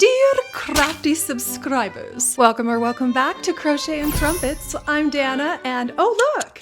Dear crafty subscribers, welcome or welcome back to Crochet and Crumpets. I'm Dana and oh look,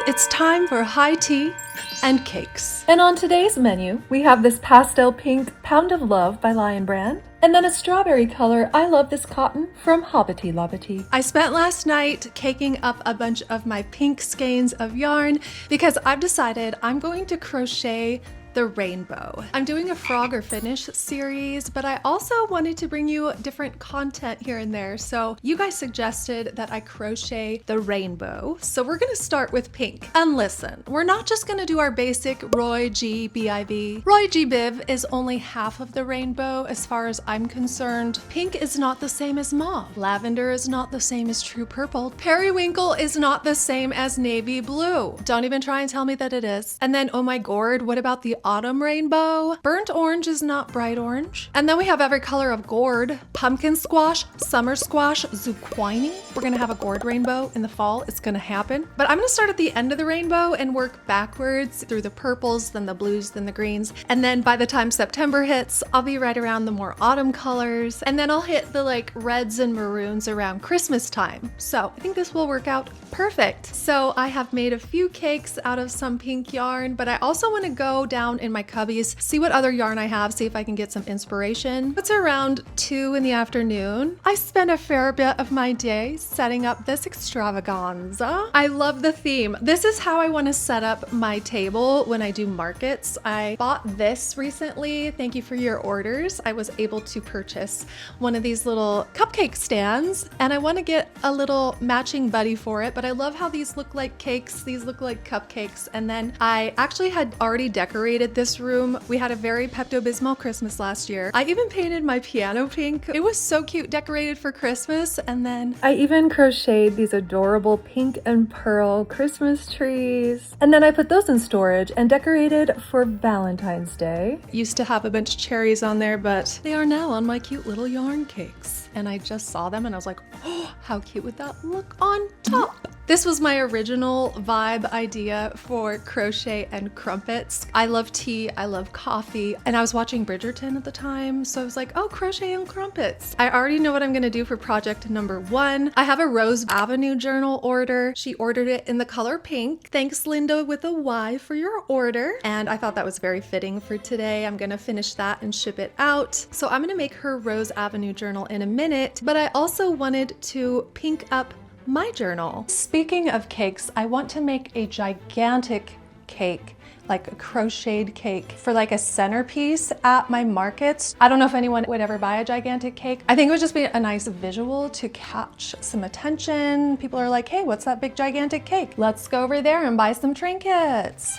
it's time for high tea and cakes. And on today's menu, we have this pastel pink Pound of Love by Lion Brand, and then a strawberry color I Love This Cotton from Hobbity Lobbity. I spent last night caking up a bunch of my pink skeins of yarn because I've decided I'm going to crochet the rainbow. I'm doing a frog or finish series, but I also wanted to bring you different content here and there. So you guys suggested that I crochet the rainbow. So we're gonna start with pink. And listen, we're not just gonna do our basic Roy G BIV. Roy G Biv is only half of the rainbow as far as I'm concerned. Pink is not the same as mauve. Lavender is not the same as true purple. Periwinkle is not the same as navy blue. Don't even try and tell me that it is. And then, oh my gourd, what about the autumn rainbow? Burnt orange is not bright orange. And then we have every color of gourd. Pumpkin squash, summer squash, zucchini. We're gonna have a gourd rainbow in the fall. It's gonna happen. But I'm gonna start at the end of the rainbow and work backwards through the purples, then the blues, then the greens. And then by the time September hits, I'll be right around the more autumn colors. And then I'll hit the like reds and maroons around Christmas time. So I think this will work out perfect. So I have made a few cakes out of some pink yarn, but I also wanna go down in my cubbies, see what other yarn I have, see if I can get some inspiration. It's around 2 in the afternoon. I spent a fair bit of my day setting up this extravaganza. I love the theme. This is how I want to set up my table when I do markets. I bought this recently. Thank you for your orders. I was able to purchase one of these little cupcake stands, and I want to get a little matching buddy for it, but I love how these look like cakes. These look like cupcakes. And then I actually had already decorated this room. We had a very Pepto-Bismol Christmas last year. I even painted my piano pink. It was so cute, decorated for Christmas. And then I even crocheted these adorable pink and pearl Christmas trees. And then I put those in storage and decorated for Valentine's Day. Used to have a bunch of cherries on there, but they are now on my cute little yarn cakes. And I just saw them and I was like, oh, how cute would that look on top? This was my original vibe idea for Crochet and Crumpets. I love tea, I love coffee, and I was watching Bridgerton at the time, so I was like, oh, Crochet and Crumpets. I already know what I'm gonna do for project number 1. I have a Rose Avenue journal order. She ordered it in the color pink. Thanks, Linda with a Y, for your order. And I thought that was very fitting for today. I'm gonna finish that and ship it out. So I'm gonna make her Rose Avenue journal in a minute, but I also wanted to pink up my journal. Speaking of cakes, I want to make a gigantic cake, like a crocheted cake for like a centerpiece at my markets. I don't know if anyone would ever buy a gigantic cake. I think it would just be a nice visual to catch some attention. People are like, hey, what's that big gigantic cake? Let's go over there and buy some trinkets.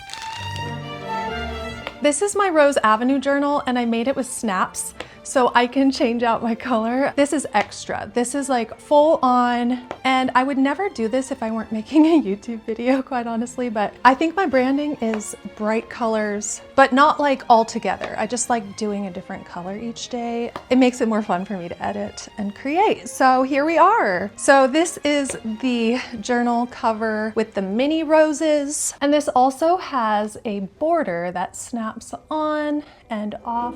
This is my Rose Avenue journal and I made it with snaps so I can change out my color. This is extra. This is like full on, and I would never do this if I weren't making a YouTube video, quite honestly, but I think my branding is bright colors, but not like all together. I just like doing a different color each day. It makes it more fun for me to edit and create. So here we are. So this is the journal cover with the mini roses, and this also has a border that snaps on and off.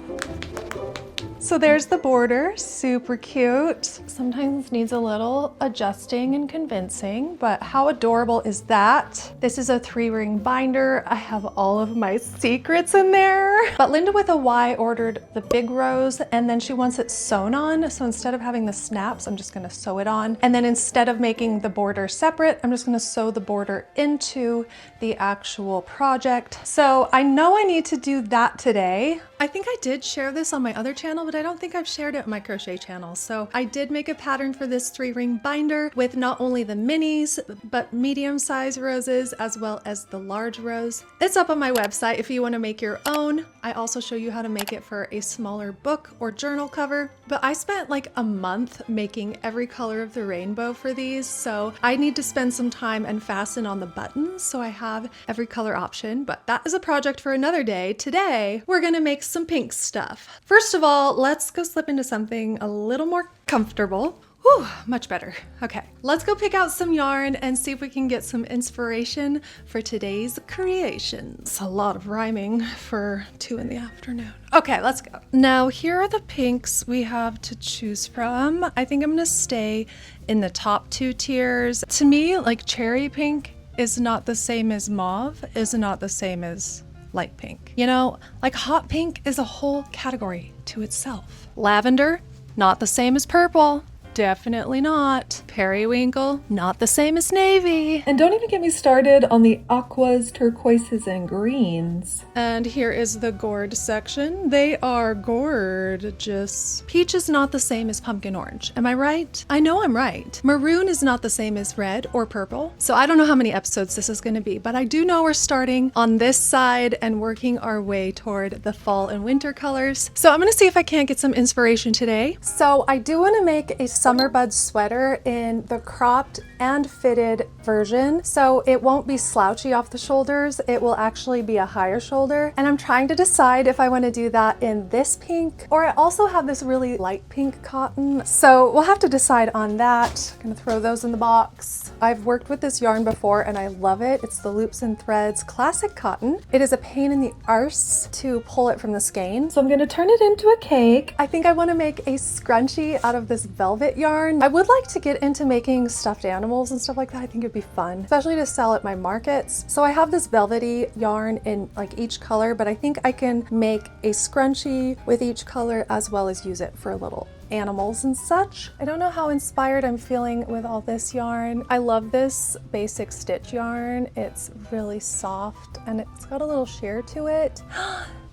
So there's the border, super cute. Sometimes needs a little adjusting and convincing, but how adorable is that? This is a 3-ring binder. I have all of my secrets in there. But Linda with a Y ordered the big rose, and then she wants it sewn on. So instead of having the snaps, I'm just gonna sew it on. And then instead of making the border separate, I'm just gonna sew the border into the actual project. So I know I need to do that today. I think I did share this on my other channel, but I don't think I've shared it on my crochet channel. So I did make a pattern for this 3-ring binder with not only the minis, but medium-sized roses as well as the large rose. It's up on my website if you want to make your own. I also show you how to make it for a smaller book or journal cover, but I spent like a month making every color of the rainbow for these. So I need to spend some time and fasten on the buttons so I have every color option, but that is a project for another day. Today, we're gonna make some pink stuff. First of all, let's go slip into something a little more comfortable. Whew, much better. Okay, let's go pick out some yarn and see if we can get some inspiration for today's creations. A lot of rhyming for 2 in the afternoon. Okay, let's go. Now, here are the pinks we have to choose from. I think I'm gonna stay in the top 2 tiers. To me, like cherry pink is not the same as mauve, is not the same as light pink. You know, like hot pink is a whole category to itself. Lavender, not the same as purple. Definitely not. Periwinkle, not the same as navy. And don't even get me started on the aquas, turquoises, and greens. And here is the gourd section. They are gorgeous. Peach is not the same as pumpkin orange. Am I right? I know I'm right. Maroon is not the same as red or purple. So I don't know how many episodes this is going to be, but I do know we're starting on this side and working our way toward the fall and winter colors. So I'm going to see if I can't get some inspiration today. So I do want to make a summer bud sweater in the cropped and fitted version, so it won't be slouchy off the shoulders. It will actually be a higher shoulder, and I'm trying to decide if I want to do that in this pink, or I also have this really light pink cotton, so we'll have to decide on that. I'm gonna throw those in the box. I've worked with this yarn before and I love it. It's the Loops and Threads classic cotton. It is a pain in the arse to pull it from the skein, So I'm gonna turn it into a cake. I think I want to make a scrunchie out of this velvet yarn. I would like to get into making stuffed animals and stuff like that. I think it'd be fun, especially to sell at my markets. So I have this velvety yarn in like each color, but I think I can make a scrunchie with each color as well as use it for little animals and such. I don't know how inspired I'm feeling with all this yarn. I love this basic stitch yarn. It's really soft and it's got a little sheer to it.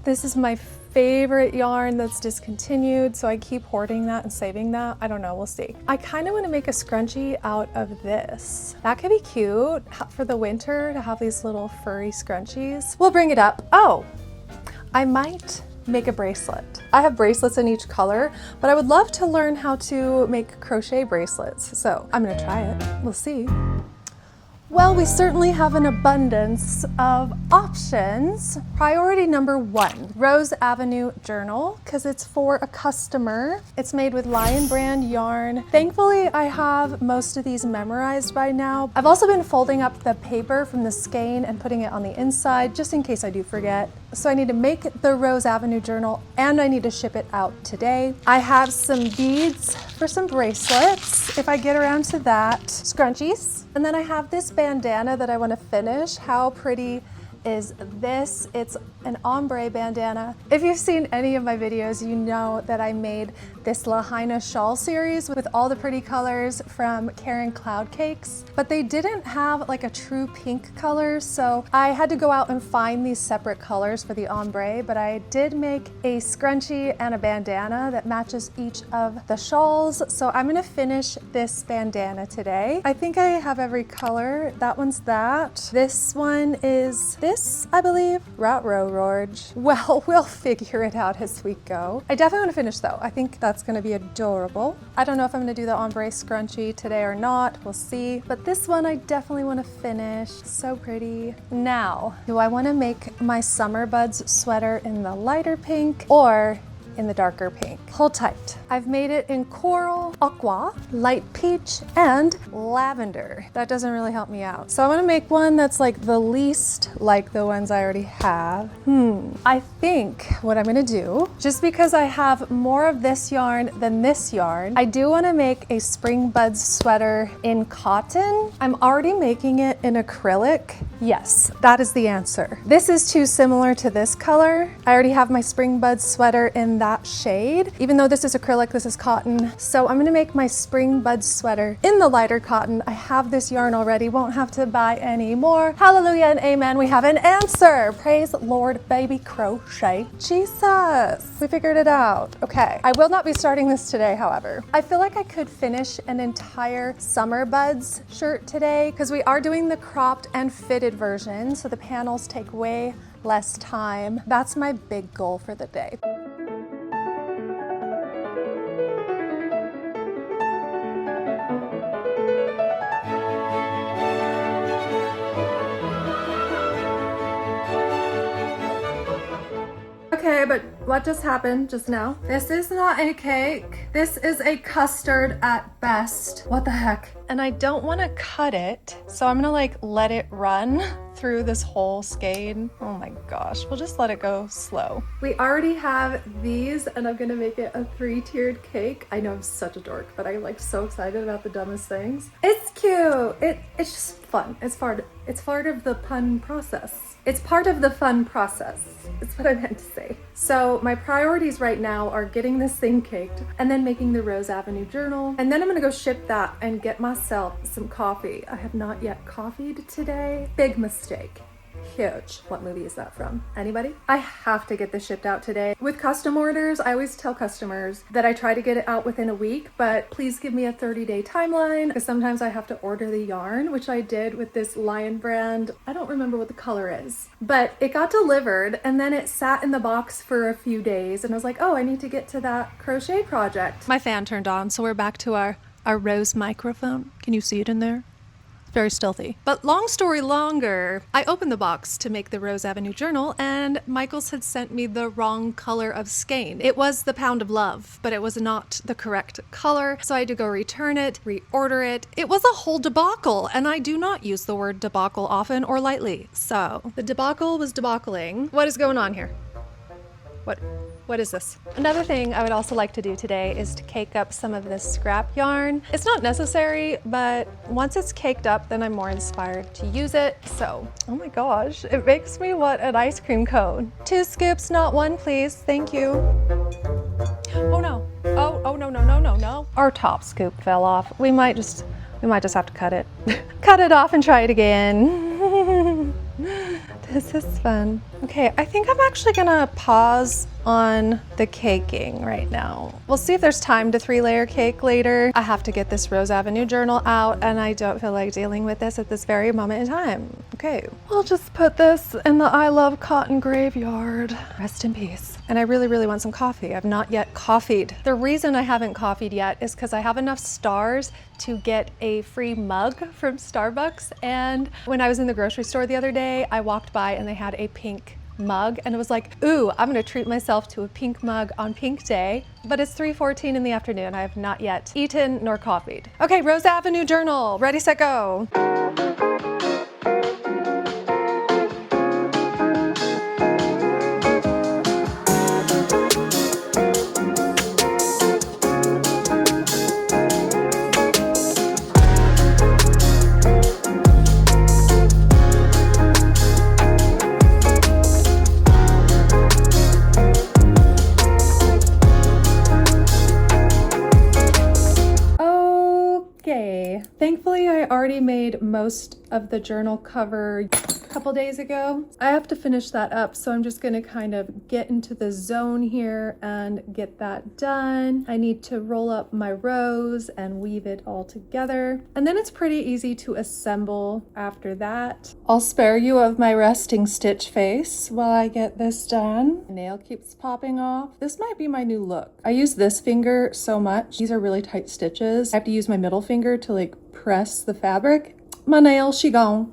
This is my favorite yarn that's discontinued, so I keep hoarding that and saving that. I don't know, we'll see. I kind of want to make a scrunchie out of this. That could be cute for the winter to have these little furry scrunchies. We'll bring it up. Oh, I might make a bracelet. I have bracelets in each color, but I would love to learn how to make crochet bracelets. So I'm gonna try it. We'll see. Well, we certainly have an abundance of options. Priority number 1, Rose Avenue Journal, because it's for a customer. It's made with Lion brand yarn. Thankfully, I have most of these memorized by now. I've also been folding up the paper from the skein and putting it on the inside, just in case I do forget. So I need to make the Rose Avenue Journal and I need to ship it out today. I have some beads for some bracelets, if I get around to that. Scrunchies. And then I have this bandana that I want to finish. How pretty is this? It's an ombre bandana. If you've seen any of my videos, you know that I made this Lahaina shawl series with all the pretty colors from Karen Cloud Cakes, but they didn't have like a true pink color, so I had to go out and find these separate colors for the ombre, but I did make a scrunchie and a bandana that matches each of the shawls, so I'm gonna finish this bandana today. I think I have every color. That one's that. This one is this, I believe. Route Row Rorge. Well, we'll figure it out as we go. I definitely want to finish though. I think that's going to be adorable. I don't know if I'm going to do the ombre scrunchie today or not. We'll see. But this one I definitely want to finish. So pretty. Now, do I want to make my Summer Buds sweater in the lighter pink or in the darker pink? Hold tight. I've made it in coral, aqua, light peach, and lavender. That doesn't really help me out. So I want to make one that's like the least like the ones I already have. I think what I'm gonna do, just because I have more of this yarn than this yarn, I do want to make a Spring Buds sweater in cotton. I'm already making it in acrylic. Yes, that is the answer. This is too similar to this color. I already have my Spring Buds sweater in that shade. Even though this is acrylic, this is cotton. So I'm gonna make my Spring Buds sweater in the lighter cotton. I have this yarn already, won't have to buy any more. Hallelujah and amen, we have an answer. Praise Lord baby crochet. Jesus, we figured it out. Okay, I will not be starting this today, however. I feel like I could finish an entire Summer Buds shirt today because we are doing the cropped and fitted version, so the panels take way less time. That's my big goal for the day. Okay, but what just happened just now. This is not a cake. This is a custard at best. What the heck? And I don't want to cut it, so I'm gonna like let it run through this whole skein. Oh my gosh, we'll just let it go slow. We already have these, and I'm gonna make it a 3-tiered cake. I know I'm such a dork, but I'm like so excited about the dumbest things. It's cute. It's just fun. It's part of the pun process. It's part of the fun process. It's what I meant to say. So my priorities right now are getting this thing caked and then making the Rose Avenue journal. And then I'm gonna go ship that and get myself some coffee. I have not yet coffeed today. Big mistake. Huge. What movie is that from? Anybody? I have to get this shipped out today. With custom orders, I always tell customers that I try to get it out within a week, but please give me a 30-day timeline because sometimes I have to order the yarn, which I did with this Lion brand. I don't remember what the color is, but it got delivered and then it sat in the box for a few days and I was like, oh, I need to get to that crochet project. My fan turned on, so we're back to our Rose microphone. Can you see it in there? Very stealthy. But long story longer, I opened the box to make the Rose Avenue journal and Michaels had sent me the wrong color of skein. It was the Pound of Love, but it was not the correct color. So I had to go return it, reorder it. It was a whole debacle, and I do not use the word debacle often or lightly. So the debacle was debacling. What is going on here? What is this? Another thing I would also like to do today is to cake up some of this scrap yarn. It's not necessary, but once it's caked up, then I'm more inspired to use it. So, oh my gosh, it makes me want an ice cream cone. 2 scoops, not 1, please. Thank you. Oh no. Oh no. Our top scoop fell off. We might just have to cut it. Cut it off and try it again. This is fun. Okay, I think I'm actually gonna pause on the caking right now. We'll see if there's time to 3-layer cake later. I have to get this Rose Avenue journal out and I don't feel like dealing with this at this very moment in time. Okay, we'll just put this in the I Love Cotton graveyard. Rest in peace. And I really, really want some coffee. I've not yet coffeed. The reason I haven't coffeed yet is because I have enough stars to get a free mug from Starbucks. And when I was in the grocery store the other day, I walked by and they had a pink mug and it was like, ooh, I'm gonna treat myself to a pink mug on pink day. But it's 3:14 in the afternoon. I have not yet eaten nor coffeed. Okay, Rose Avenue journal, ready, set, go. Thankfully, I already made most of the journal cover a couple days ago. I have to finish that up, so I'm just gonna kind of get into the zone here and get that done. I need to roll up my rose and weave it all together. And then it's pretty easy to assemble after that. I'll spare you of my resting stitch face while I get this done. My nail keeps popping off. This might be my new look. I use this finger so much. These are really tight stitches. I have to use my middle finger to like press the fabric. My nail, she gone.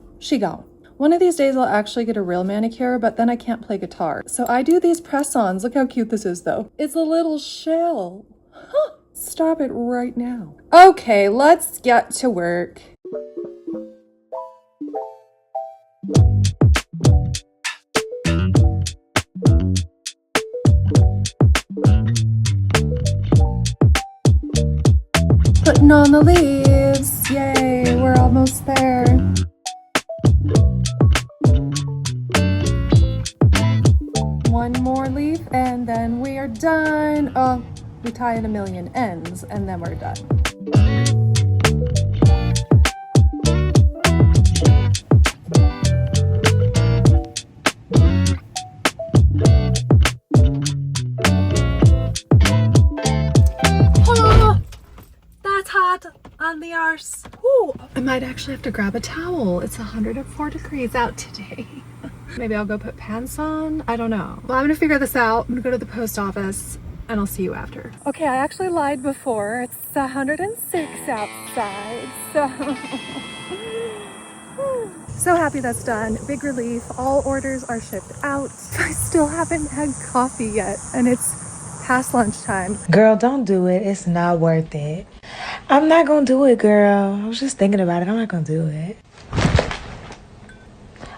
One of these days I'll actually get a real manicure, but then I can't play guitar. So I do these press-ons. Look how cute this is though. It's a little shell. Huh. Stop it right now. Okay, let's get to work. Putting on the leaves. Yay, we're almost there. One more leaf and then we are done. Oh, we tie in a million ends and then we're done. Oh, that's hot on the arse. Ooh, I might actually have to grab a towel. It's 104 degrees out today. Maybe I'll go put pants on. I don't know. Well, I'm gonna figure this out. I'm gonna go to the post office and I'll see you after. Okay, I actually lied before. It's 106 outside, so So happy that's done. Big relief. All orders are shipped out. I still haven't had coffee yet, and it's past lunchtime. Girl, don't do it. It's not worth it. I'm not gonna do it, girl. I was just thinking about it. I'm not gonna do it.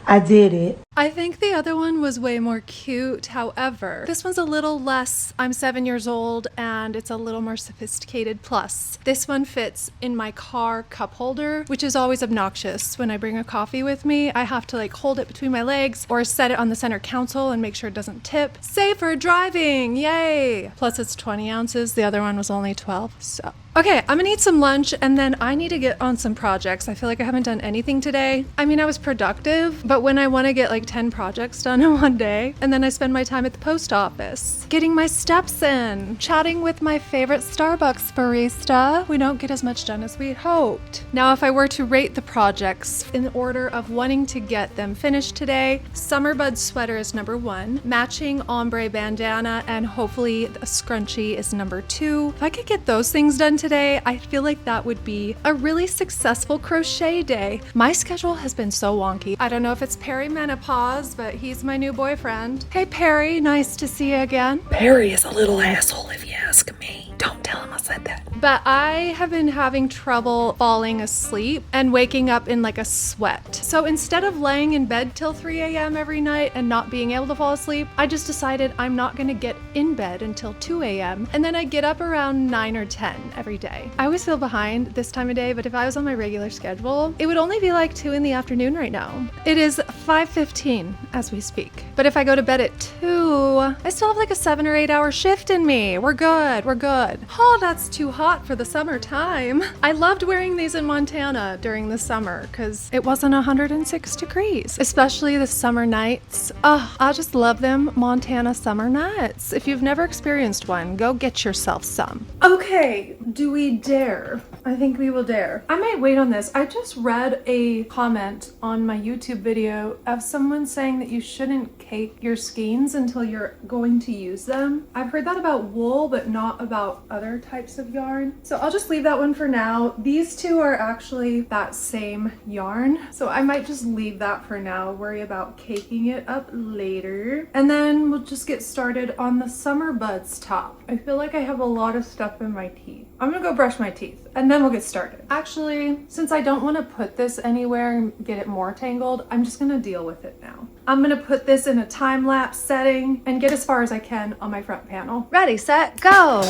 I did it. I think the other one was way more cute. However, this one's a little less, I'm 7 years old, and it's a little more sophisticated. Plus, this one fits in my car cup holder, which is always obnoxious. When I bring a coffee with me, I have to like hold it between my legs or set it on the center console and make sure it doesn't tip. Safer driving, yay! Plus it's 20 ounces. The other one was only 12, so. Okay, I'm gonna eat some lunch and then I need to get on some projects. I feel like I haven't done anything today. I mean, I was productive, but when I wanna get like 10 projects done in one day, and then I spend my time at the post office, getting my steps in, chatting with my favorite Starbucks barista, we don't get as much done as we hoped. Now, if I were to rate the projects in order of wanting to get them finished today, Summer Bud sweater is number 1, matching ombre bandana, and hopefully a scrunchie is number 2. If I could get those things done today, I feel like that would be a really successful crochet day. My schedule has been so wonky. I don't know if it's perimenopause, but he's my new boyfriend. Hey Perry, nice to see you again. Perry is a little asshole if you ask me. Don't tell him I said that. But I have been having trouble falling asleep and waking up in like a sweat. So instead of laying in bed till 3 a.m. every night and not being able to fall asleep, I just decided I'm not gonna get in bed until 2 a.m. and then I get up around 9 or 10 every day. I always feel behind this time of day, but if I was on my regular schedule, it would only be like 2 in the afternoon right now. It is 5:15 as we speak. But if I go to bed at 2, I still have like a 7 or 8 hour shift in me. We're good, we're good. Oh, that's too hot for the summertime. I loved wearing these in Montana during the summer because it wasn't 106 degrees, especially the summer nights. Oh, I just love them Montana summer nights. If you've never experienced one, go get yourself some. Okay, do we dare? I think we will dare. I might wait on this. I just read a comment on my YouTube video of someone saying that you shouldn't cake your skeins until you're going to use them. I've heard that about wool, but not about other types of yarn. So I'll just leave that one for now. These two are actually that same yarn. So I might just leave that for now, worry about caking it up later. And then we'll just get started on the Summer Buds top. I feel like I have a lot of stuff in my teeth. I'm gonna go brush my teeth and then we'll get started. Actually, since I don't want to put this anywhere and get it more tangled, I'm just gonna deal with it now. I'm gonna put this in a time-lapse setting and get as far as I can on my front panel. Ready, set, go!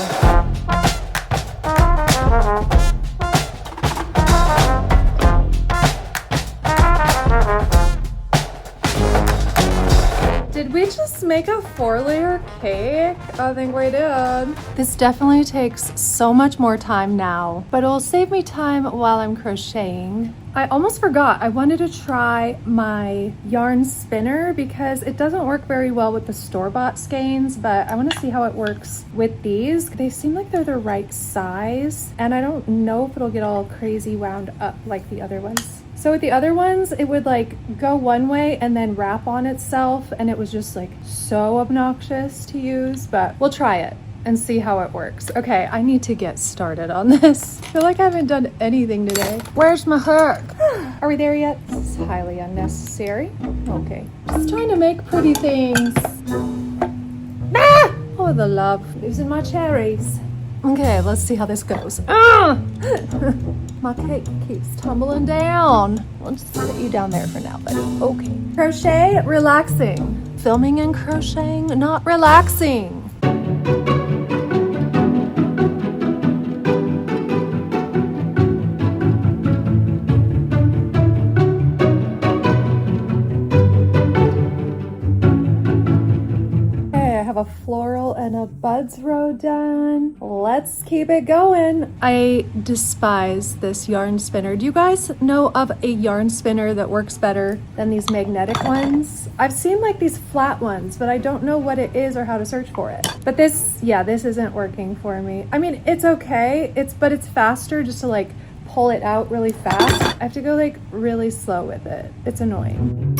Did we just make a 4-layer cake? I think we did. This definitely takes so much more time now, but it'll save me time while I'm crocheting. I almost forgot, I wanted to try my yarn spinner because it doesn't work very well with the store-bought skeins, but I want to see how it works with these. They seem like they're the right size, and I don't know if it'll get all crazy wound up like the other ones. So with the other ones, it would like go one way and then wrap on itself, and it was just like so obnoxious to use, but we'll try it and see how it works. Okay, I need to get started on this. I feel like I haven't done anything today. Where's my hook? Are we there yet? This is highly unnecessary. Okay, just trying to make pretty things. Ah! Oh, the love. Losing my cherries. Okay, let's see how this goes. Ah! My cake keeps tumbling down. We'll just put you down there for now, buddy. Okay. Crochet, relaxing. Filming and crocheting, not relaxing. A floral and a buds row done. Let's keep it going. I despise this yarn spinner. Do you guys know of a yarn spinner that works better than these magnetic ones? I've seen like these flat ones, but I don't know what it is or how to search for it. But this isn't working for me. I mean, it's okay. But it's faster just to like pull it out really fast. I have to go like really slow with it. It's annoying.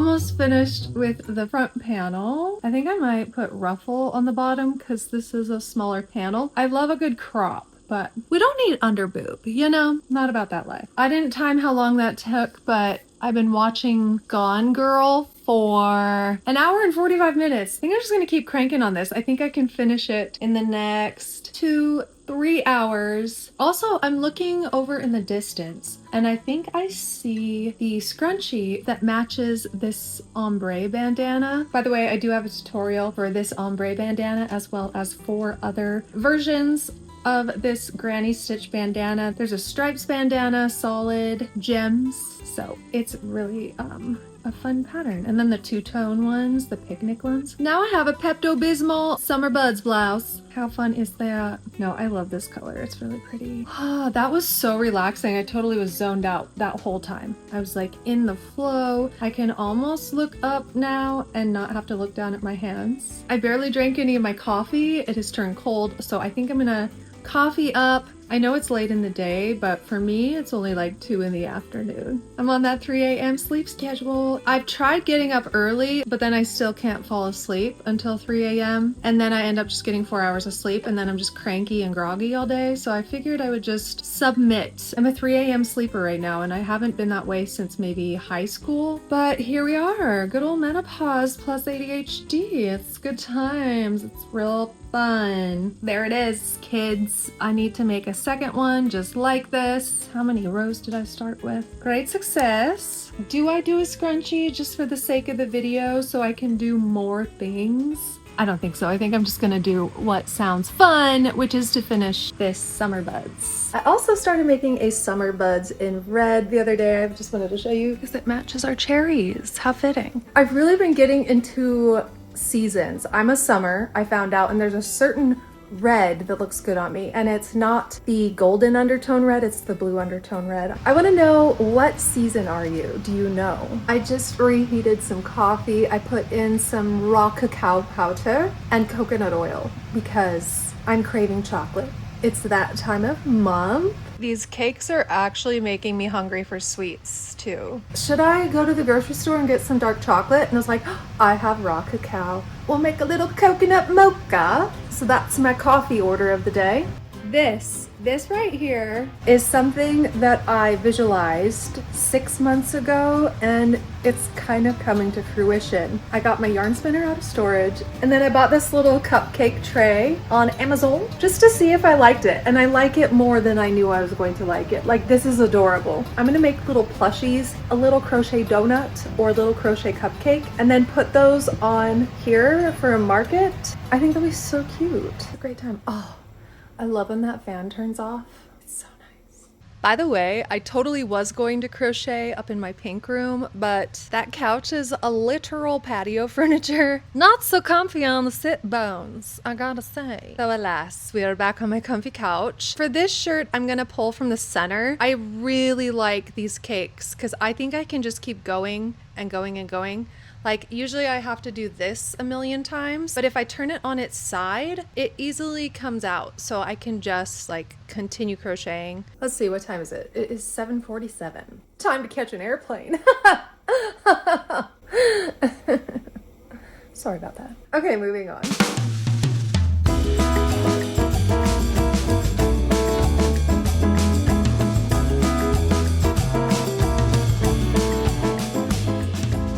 almost finished with the front panel. I think I might put ruffle on the bottom because this is a smaller panel. I love a good crop, but we don't need under boob, you know? Not about that life. I didn't time how long that took, but I've been watching Gone Girl for an hour and 45 minutes. I think I'm just gonna keep cranking on this. I think I can finish it in the next 2-3 hours. Also, I'm looking over in the distance and I think I see the scrunchie that matches this ombre bandana. By the way, I do have a tutorial for this ombre bandana as well as 4 other versions of this granny stitch bandana. There's a stripes bandana, solid gems. So it's really a fun pattern. And then the two-tone ones, the picnic ones. Now I have a Pepto-Bismol Summer Buds blouse. How fun is that? No, I love this color. It's really pretty. Ah, that was so relaxing. I totally was zoned out that whole time. I was like in the flow. I can almost look up now and not have to look down at my hands. I barely drank any of my coffee. It has turned cold, so I think I'm gonna coffee up. I know it's late in the day, but for me, it's only like 2 in the afternoon. I'm on that 3 a.m. sleep schedule. I've tried getting up early, but then I still can't fall asleep until 3 a.m. And then I end up just getting 4 hours of sleep, and then I'm just cranky and groggy all day. So I figured I would just submit. I'm a 3 a.m. sleeper right now, and I haven't been that way since maybe high school. But here we are, good old menopause plus ADHD. It's good times. It's real fun. There it is, kids. I need to make a second one just like this. How many rows did I start with? Great success. Do I do a scrunchie just for the sake of the video so I can do more things? I don't think so. I think I'm just gonna do what sounds fun, which is to finish this Summer Buds. I also started making a Summer Buds in red the other day. I just wanted to show you because it matches our cherries. How fitting. I've really been getting into seasons. I'm a summer, I found out, and there's a certain red that looks good on me, and it's not the golden undertone red, it's the blue undertone red. I want to know, what season are you? Do you know? I just reheated some coffee. I put in some raw cacao powder and coconut oil because I'm craving chocolate. It's that time of month. These cakes are actually making me hungry for sweets too. Should I go to the grocery store and get some dark chocolate? And I was like, oh, I have raw cacao. We'll make a little coconut mocha. So that's my coffee order of the day. This right here is something that I visualized 6 months ago, and it's kind of coming to fruition. I got my yarn spinner out of storage, and then I bought this little cupcake tray on Amazon just to see if I liked it, and I like it more than I knew I was going to like it. Like, this is adorable. I'm gonna make little plushies, a little crochet donut or a little crochet cupcake, and then put those on here for a market. I think that'll be so cute. It's a great time. Oh, I love when that fan turns off. It's so nice. By the way, I totally was going to crochet up in my pink room, but that couch is a literal patio furniture. Not so comfy on the sit bones, I gotta say. So alas, we are back on my comfy couch. For this shirt, I'm gonna pull from the center. I really like these cakes because I think I can just keep going and going and going. Like, usually I have to do this a million times, but if I turn it on its side, it easily comes out. So I can just like continue crocheting. Let's see, what time is it? It is 7:47. Time to catch an airplane. Sorry about that. Okay, moving on.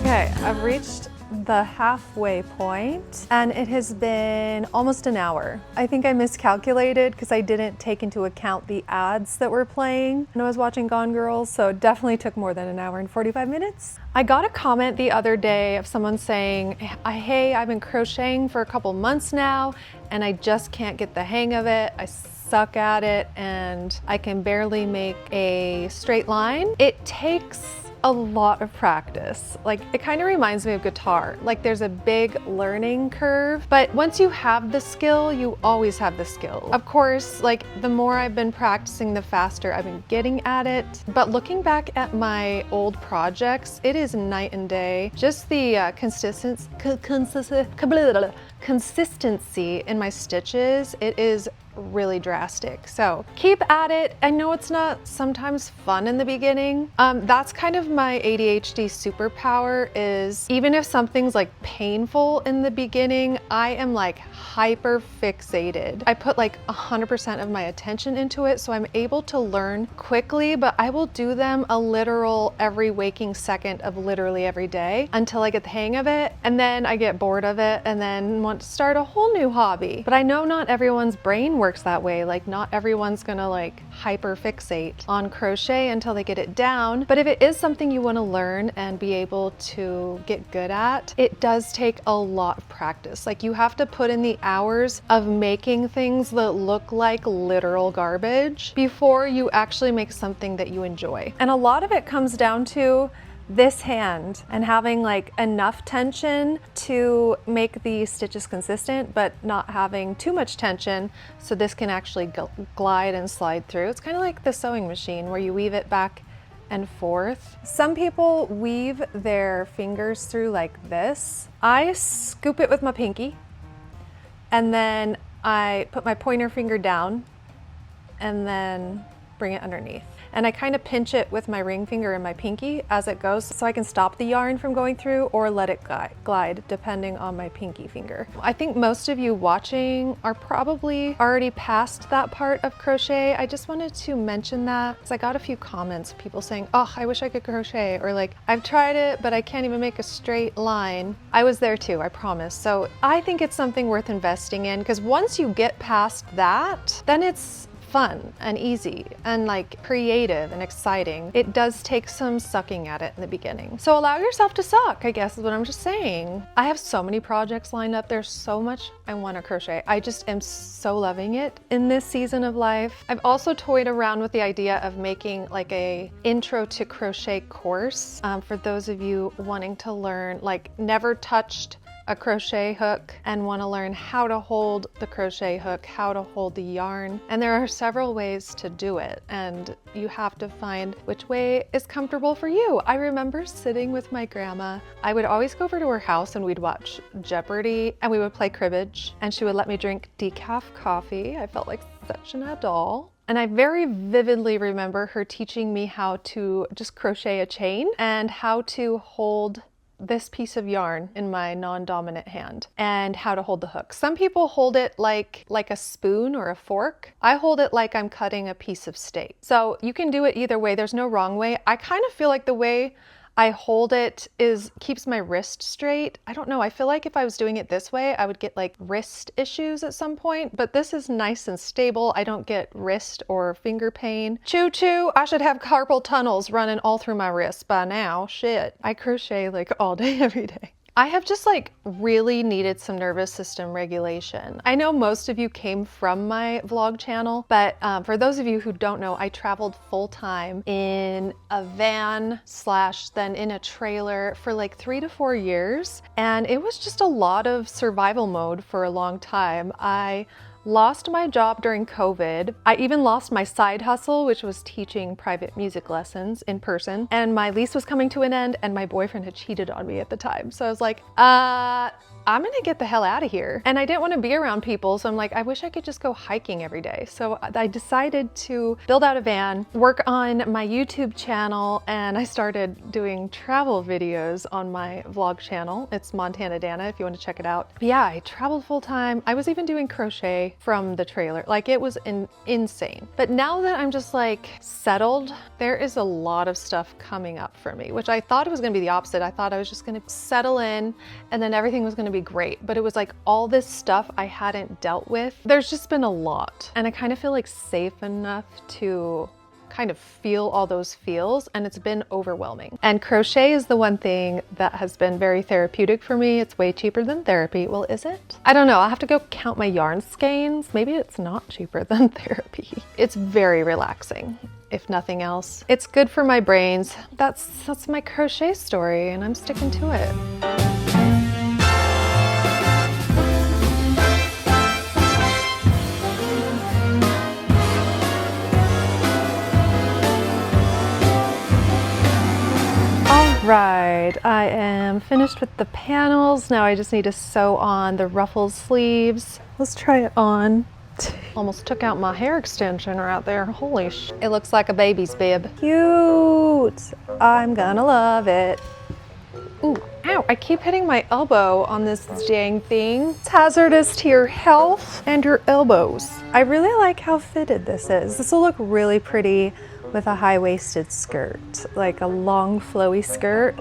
Okay, I've reached the halfway point and it has been almost an hour. I think I miscalculated because I didn't take into account the ads that were playing when I was watching Gone Girl, so it definitely took more than an hour and 45 minutes. I got a comment the other day of someone saying, hey, I've been crocheting for a couple months now and I just can't get the hang of it. I suck at it and I can barely make a straight line. It takes a lot of practice. Like, it kind of reminds me of guitar. Like, there's a big learning curve, but once you have the skill, you always have the skill. Of course, like, the more I've been practicing, the faster I've been getting at it. But looking back at my old consistency in my stitches, it is really drastic. So keep at it. I know it's not sometimes fun in the beginning. That's kind of my ADHD superpower, is even if something's like painful in the beginning, I am like hyper fixated. I put like 100% of my attention into it, so I'm able to learn quickly, but I will do them a literal every waking second of literally every day until I get the hang of it, and then I get bored of it and then want to start a whole new hobby. But I know not everyone's brain works that way. Like, not everyone's gonna like hyper fixate on crochet until they get it down. But if it is something you want to learn and be able to get good at, it does take a lot of practice. Like, you have to put in the hours of making things that look like literal garbage before you actually make something that you enjoy. And a lot of it comes down to this hand and having like enough tension to make the stitches consistent, but not having too much tension so this can actually glide and slide through. It's kind of like the sewing machine where you weave it back and forth. Some people weave their fingers through like this. I scoop it with my pinky, and then I put my pointer finger down and then bring it underneath. And I kind of pinch it with my ring finger and my pinky as it goes, so I can stop the yarn from going through or let it glide depending on my pinky finger. I think most of you watching are probably already past that part of crochet. I just wanted to mention that because I got a few comments, people saying, oh, I wish I could crochet, or like, I've tried it, but I can't even make a straight line. I was there too, I promise. So I think it's something worth investing in, because once you get past that, then it's fun and easy and like creative and exciting. It does take some sucking at it in the beginning. So allow yourself to suck, I guess is what I'm just saying. I have so many projects lined up. There's so much I want to crochet. I just am so loving it in this season of life. I've also toyed around with the idea of making like a intro to crochet course for those of you wanting to learn, like never touched a crochet hook and want to learn how to hold the crochet hook, how to hold the yarn. And there are several ways to do it, and you have to find which way is comfortable for you. I remember sitting with my grandma. I would always go over to her house and we'd watch Jeopardy and we would play cribbage, and she would let me drink decaf coffee. I felt like such an adult. And I very vividly remember her teaching me how to just crochet a chain and how to hold this piece of yarn in my non-dominant hand and how to hold the hook. Some people hold it like a spoon or a fork. I hold it like I'm cutting a piece of steak. So you can do it either way. There's no wrong way. I kind of feel like the way I hold it keeps my wrist straight. I don't know, I feel like if I was doing it this way, I would get like wrist issues at some point, but this is nice and stable. I don't get wrist or finger pain. Choo choo, I should have carpal tunnels running all through my wrists by now. Shit. I crochet like all day, every day. I have just like really needed some nervous system regulation. I know most of you came from my vlog channel, but for those of you who don't know, I traveled full time in a van / then in a trailer for like 3 to 4 years. And it was just a lot of survival mode for a long time. I lost my job during COVID. I even lost my side hustle, which was teaching private music lessons in person. And my lease was coming to an end and my boyfriend had cheated on me at the time. So I was like, I'm gonna get the hell out of here. And I didn't want to be around people. So I'm like, I wish I could just go hiking every day. So I decided to build out a van, work on my YouTube channel, and I started doing travel videos on my vlog channel. It's Montana Dana if you want to check it out. But yeah, I traveled full time. I was even doing crochet from the trailer. Like, it was insane. But now that I'm just like settled, there is a lot of stuff coming up for me, which I thought it was gonna be the opposite. I thought I was just gonna settle in and then everything was gonna be great. But it was like all this stuff I hadn't dealt with. There's just been a lot. And I kind of feel like safe enough to kind of feel all those feels, and it's been overwhelming. And crochet is the one thing that has been very therapeutic for me. It's way cheaper than therapy. Well, is it? I don't know. I'll have to go count my yarn skeins. Maybe it's not cheaper than therapy. It's very relaxing, if nothing else. It's good for my brains. That's my crochet story, and I'm sticking to it. Right, right, I am finished with the panels. Now I just need to sew on the ruffle sleeves. Let's try it on. Almost took out my hair extension right there. Holy sh! It looks like a baby's bib. Cute! I'm gonna love it. Ooh, ow, I keep hitting my elbow on this dang thing. It's hazardous to your health and your elbows. I really like how fitted this is. This will look really pretty with a high-waisted skirt, like a long flowy skirt.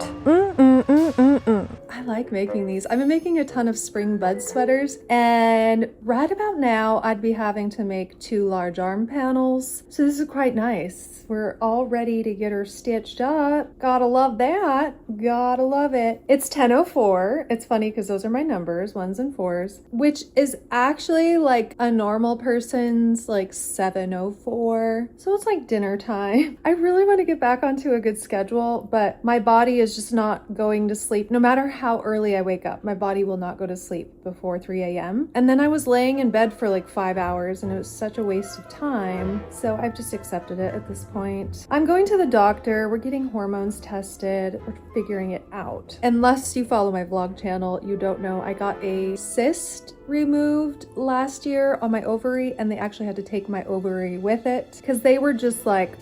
I like making these. I've been making a ton of spring bud sweaters, and right about now I'd be having to make 2 large arm panels. So this is quite nice. We're all ready to get her stitched up. Gotta love that. Gotta love it. It's 10:04. It's funny because those are my numbers, 1s and 4s, which is actually like a normal person's like 7:04. So it's like dinner time. I really want to get back onto a good schedule, but my body is just not going to sleep. No matter how early I wake up, my body will not go to sleep before 3 a.m. And then I was laying in bed for like 5 hours and it was such a waste of time. So I've just accepted it at this point. I'm going to the doctor. We're getting hormones tested. We're figuring it out. Unless you follow my vlog channel, you don't know I got a cyst removed last year on my ovary, and they actually had to take my ovary with it because they were just like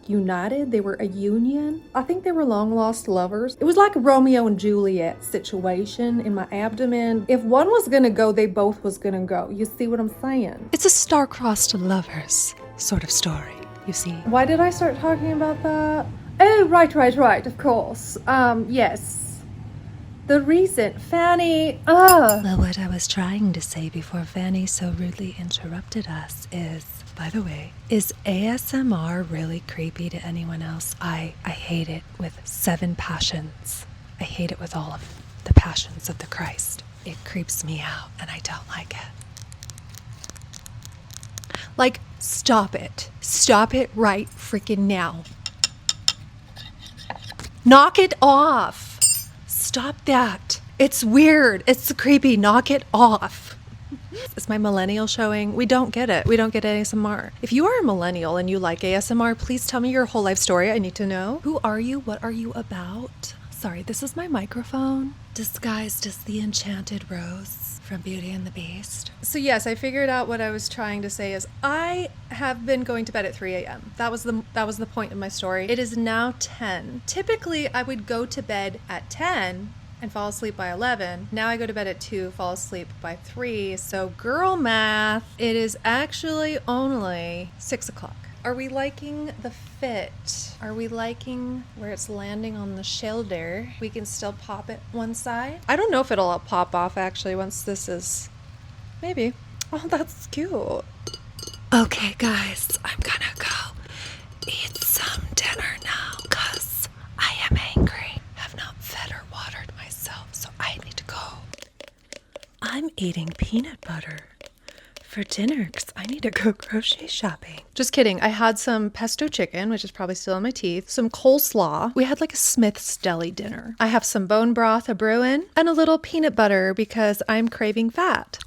united. They were a union. I think they were long lost lovers. It was like a Romeo and Juliet situation in my abdomen. If one was gonna go, they both was gonna go. You see what I'm saying? It's a star-crossed lovers sort of story, you see. Why did I start talking about that? Oh, right, of course. Yes. The reason, Fanny, Well, what I was trying to say before Fanny so rudely interrupted us is, by the way, is ASMR really creepy to anyone else? I hate it with 7 passions. I hate it with all of the passions of the Christ. It creeps me out and I don't like it. Like, stop it. Stop it right freaking now. Knock it off. Stop that. It's weird. It's creepy. Knock it off. It's my millennial showing. We don't get it. We don't get ASMR. If you are a millennial and you like ASMR, please tell me your whole life story. I need to know. Who are you? What are you about? Sorry, this is my microphone. Disguised as the enchanted rose from Beauty and the Beast. So yes, I figured out what I was trying to say is I have been going to bed at 3 a.m. That was the point of my story. It is now 10. Typically, I would go to bed at 10 and fall asleep by 11. Now I go to bed at 2, fall asleep by 3. So girl math, it is actually only 6 o'clock. Are we liking the fit? Are we liking where it's landing on the shoulder? We can still pop it one side. I don't know if it'll pop off actually once this is, maybe. Oh, that's cute. Okay, guys, I'm gonna go eat some dinner now because I am angry. Have not fed or watered myself, so I need to go. I'm eating peanut butter for dinner because I need to go crochet shopping. Just kidding. I had some pesto chicken, which is probably still in my teeth, some coleslaw. We had like a Smith's Deli dinner. I have some bone broth, a brewing, and a little peanut butter because I'm craving fat.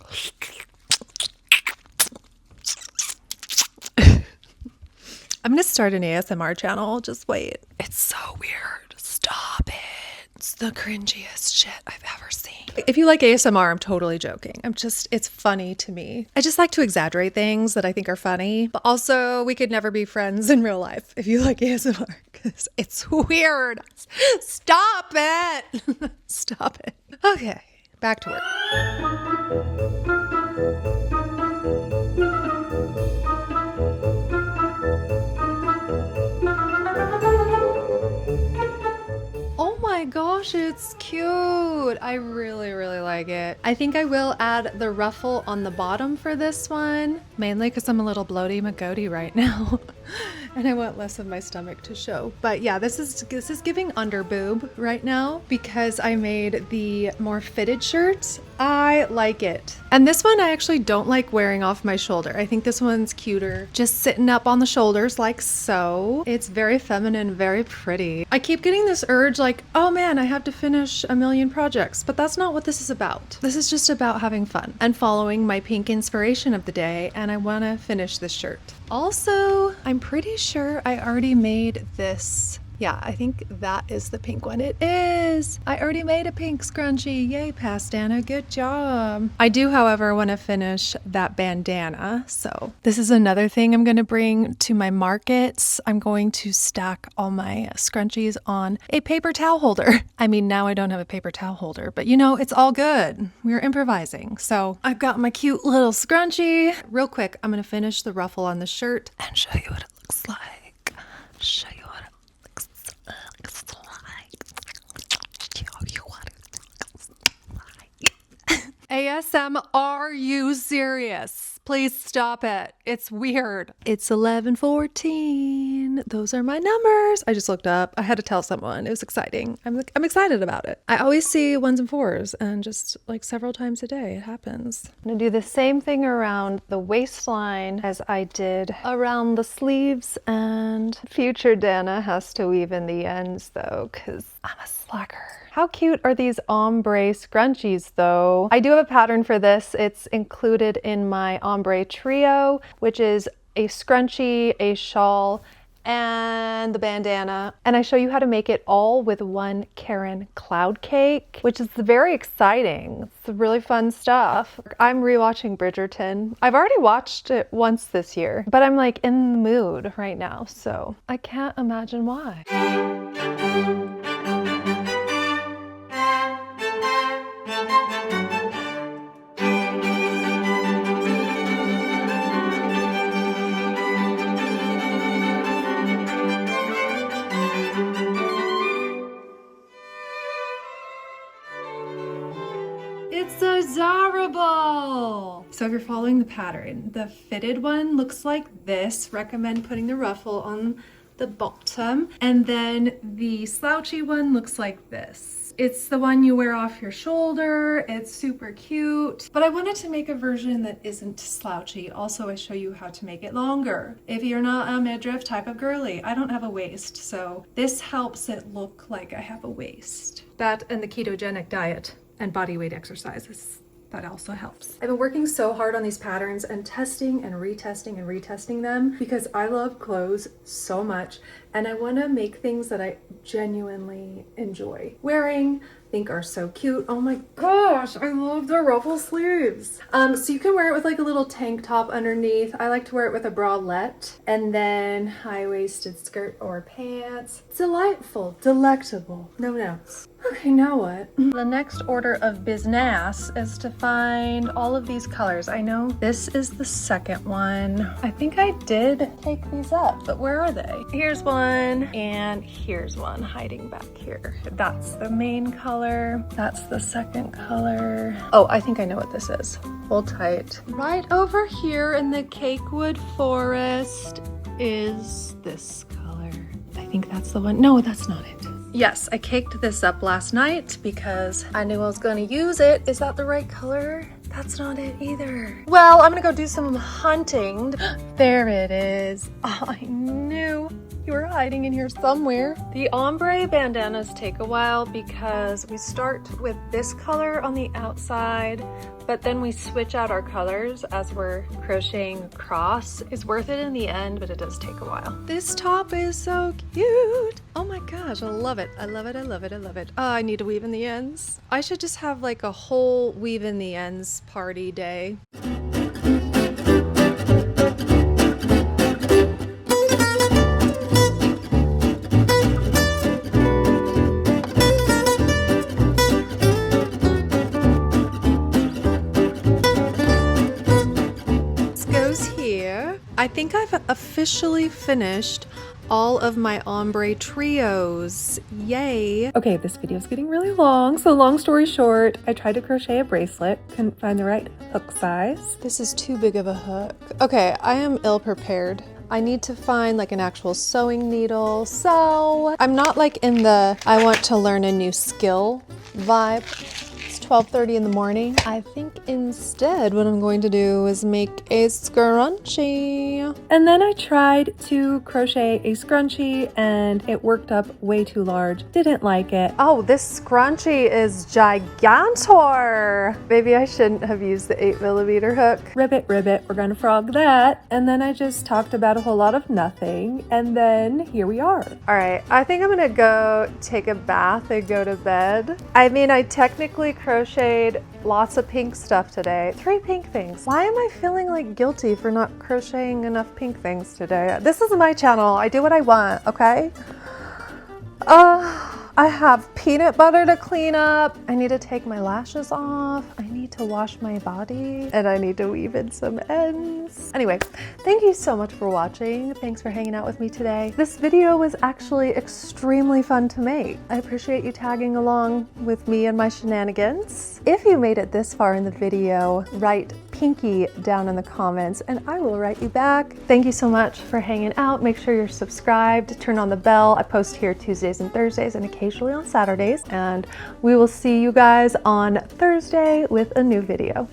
I'm gonna start an ASMR channel. Just wait. It's so weird. Stop it. It's the cringiest shit I've ever seen. If you like ASMR, I'm totally joking. It's funny to me. I just like to exaggerate things that I think are funny. But also, we could never be friends in real life if you like ASMR because it's weird. Stop it. Stop it. Okay, back to work. Oh my gosh, it's cute. I really, really like it. I think I will add the ruffle on the bottom for this one, mainly because I'm a little bloaty McGoaty right now. And I want less of my stomach to show. But yeah, this is giving under boob right now because I made the more fitted shirt. I like it. And this one I actually don't like wearing off my shoulder. I think this one's cuter. Just sitting up on the shoulders like so. It's very feminine, very pretty. I keep getting this urge like, oh man, I have to finish a million projects. But that's not what this is about. This is just about having fun and following my pink inspiration of the day. And I want to finish this shirt. Also, I'm pretty sure I already made this Yeah, I think that is the pink one. It is! I already made a pink scrunchie. Yay, Pastana, good job. I do, however, want to finish that bandana. So this is another thing I'm going to bring to my markets. I'm going to stack all my scrunchies on a paper towel holder. I mean, now I don't have a paper towel holder, but you know, it's all good. We're improvising. So I've got my cute little scrunchie. Real quick, I'm going to finish the ruffle on the shirt and show you what it looks like. Show you what it looks like. ASM, are you serious? Please stop it. It's weird. It's 11:14. Those are my numbers. I just looked up. I had to tell someone. It was exciting. I'm excited about it. I always see 1s and 4s and just like several times a day it happens. I'm gonna do the same thing around the waistline as I did around the sleeves, and future Dana has to weave in the ends though, because I'm a slacker. How cute are these ombre scrunchies though? I do have a pattern for this. It's included in my ombre trio, which is a scrunchie, a shawl, and the bandana. And I show you how to make it all with one Karen cloud cake, which is very exciting. It's really fun stuff. I'm rewatching Bridgerton. I've already watched it once this year, but I'm like in the mood right now, so I can't imagine why. It's adorable! So if you're following the pattern, the fitted one looks like this. Recommend putting the ruffle on the bottom. And then the slouchy one looks like this. It's the one you wear off your shoulder. It's super cute. But I wanted to make a version that isn't slouchy. Also, I show you how to make it longer. If you're not a midriff type of girly, I don't have a waist, so this helps it look like I have a waist. That and the ketogenic diet and body weight exercises. That also helps. I've been working so hard on these patterns and testing and retesting them because I love clothes so much and I want to make things that I genuinely enjoy wearing, think are so cute. Oh my gosh, I love the ruffle sleeves. So you can wear it with like a little tank top underneath. I like to wear it with a bralette and then high-waisted skirt or pants. Delightful, delectable, no notes. Okay, now what? The next order of business is to find all of these colors. I know this is the second one. I think I did take these up, but where are they? Here's one and here's one hiding back here. That's the main color. That's the second color. Oh, I think I know what this is. Hold tight. Right over here in the Cakewood Forest is this color. I think that's the one. No, that's not it. Yes, I caked this up last night because I knew I was gonna use it. Is that the right color? That's not it either. Well, I'm gonna go do some hunting. There it is. Oh, I knew you were hiding in here somewhere. The ombre bandanas take a while because we start with this color on the outside, but then we switch out our colors as we're crocheting across. It's worth it in the end, but it does take a while. This top is so cute. Oh my gosh, I love it. I love it, I love it, I love it. Oh, I need to weave in the ends. I should just have like a whole weave in the ends party day. I think I've officially finished all of my ombre trios. Yay! Okay, this video is getting really long, so long story short, I tried to crochet a bracelet, couldn't find the right hook size. This is too big of a hook. Okay, I am ill-prepared. I need to find like an actual sewing needle, so I'm not like in the I want to learn a new skill vibe. Let's 12:30 in the morning. I think instead what I'm going to do is make a scrunchie. And then I tried to crochet a scrunchie and it worked up way too large. Didn't like it. Oh, this scrunchie is gigantor. Maybe I shouldn't have used the 8mm hook. Ribbit, ribbit, we're gonna frog that. And then I just talked about a whole lot of nothing. And then here we are. All right, I think I'm gonna go take a bath and go to bed. I mean, I technically crocheted lots of pink stuff today. 3 pink things. Why am I feeling like guilty for not crocheting enough pink things today? This is my channel. I do what I want, okay? I have peanut butter to clean up. I need to take my lashes off. I need to wash my body and I need to weave in some ends. Anyway, thank you so much for watching. Thanks for hanging out with me today. This video was actually extremely fun to make. I appreciate you tagging along with me and my shenanigans. If you made it this far in the video, write Pinky down in the comments and I will write you back. Thank you so much for hanging out. Make sure you're subscribed, turn on the bell. I post here Tuesdays and Thursdays and occasionally on Saturdays, and we will see you guys on Thursday with a new video.